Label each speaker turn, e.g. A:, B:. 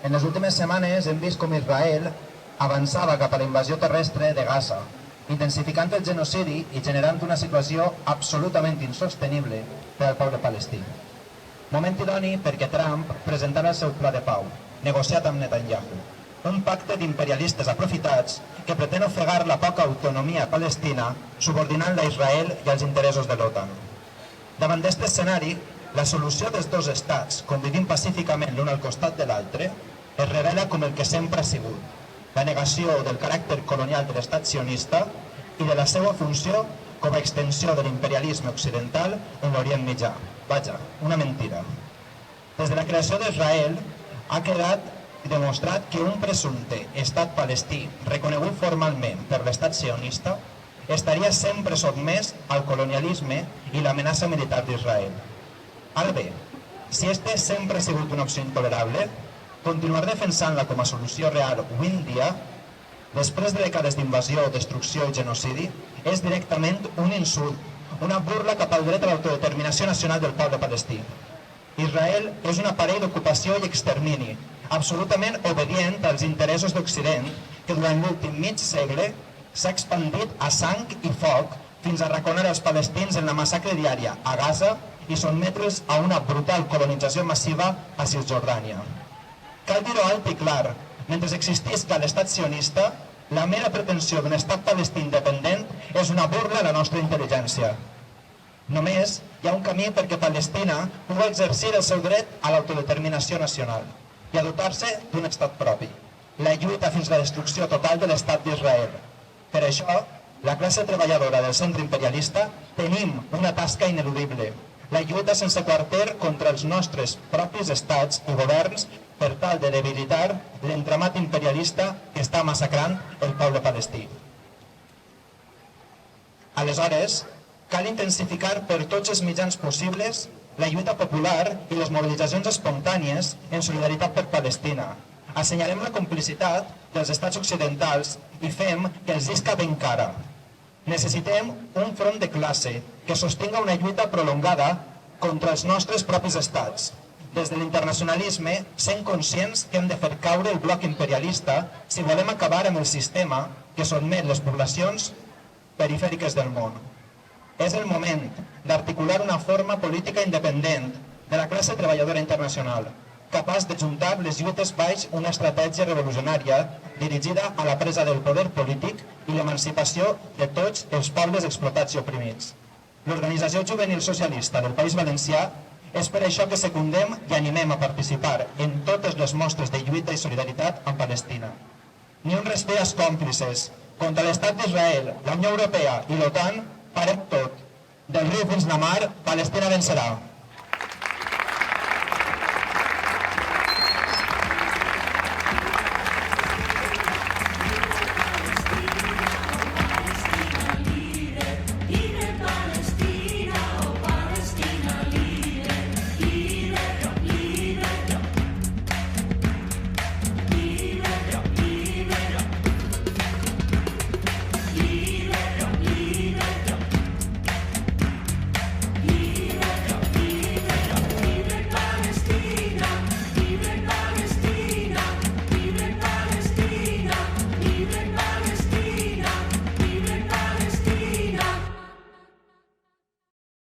A: En les últimes setmanes hem vist com Israel avançava cap a la invasió terrestre de Gaza, intensificant el genocidi i generant una situació absolutament insostenible per al poble palestí. Moment idoni perquè Trump presentara el seu pla de pau, negociat amb Netanyahu, un pacte d'imperialistes aprofitats que pretén ofegar la poca autonomia palestina subordinant-la a Israel i als interessos de l'OTAN. Davant d'aquest escenari, la solució dels dos estats, convivint pacíficament l'un al costat de l'altre, es revela com el que sempre ha sigut, la negació del caràcter colonial de l'estat sionista i de la seva funció com a extensió de l'imperialisme occidental en l'Orient Mitjà. Vaja, una mentira. Des de la creació d'Israel ha quedat demostrat que un presumpte estat palestí reconegut formalment per l'estat sionista estaria sempre sotmès al colonialisme i l'amenaça militar d'Israel. Ara bé, si este sempre ha sigut una opció intolerable, continuar defensant-la com a solució real avui en dia, després de dècades d'invasió, destrucció i genocidi, és directament un insult, una burla cap al dret a l'autodeterminació nacional del poble palestí. Israel és un aparell d'ocupació i extermini, absolutament obedient als interessos d'Occident, que durant l'últim mig segle s'ha expandit a sang i foc fins a arraconar els palestins en la massacre diària a Gaza i sotmetre'ls a una brutal colonització massiva a Cisjordània. Cal dir-ho alt i clar, mentre existisca l'estat sionista, la mera pretensió d'un estat palestí independent és una burla a la nostra intel·ligència. Només hi ha un camí perquè Palestina pugui exercir el seu dret a l'autodeterminació nacional i a dotar-se d'un estat propi, la lluita fins a la destrucció total de l'estat d'Israel. Per això, la classe treballadora del centre imperialista tenim una tasca ineludible, la lluita sense quarter contra els nostres propis estats i governs per tal de debilitar l'entramat imperialista que està massacrant el poble palestí. Aleshores, cal intensificar per tots els mitjans possibles la lluita popular i les mobilitzacions espontànies en solidaritat per Palestina. Assenyalem la complicitat dels estats occidentals i fem que els isca ben cara. Necessitem un front de classe que sostinga una lluita prolongada contra els nostres propis estats. Des de l'internacionalisme, sent conscients que hem de fer caure el bloc imperialista si volem acabar amb el sistema que sotmet les poblacions perifèriques del món. És el moment d'articular una forma política independent de la classe treballadora internacional, capaç de juntar les lluites baix una estratègia revolucionària dirigida a la presa del poder polític i l'emancipació de tots els pobles explotats i oprimits. L'Organització Juvenil Socialista del País Valencià és per això que secundem i animem a participar en totes les mostres de lluita i solidaritat amb Palestina. Ni un respecte als còmplices. Contra l'estat d'Israel, la Unió Europea i l'OTAN, parem tot. Del riu fins la mar, Palestina vencerà.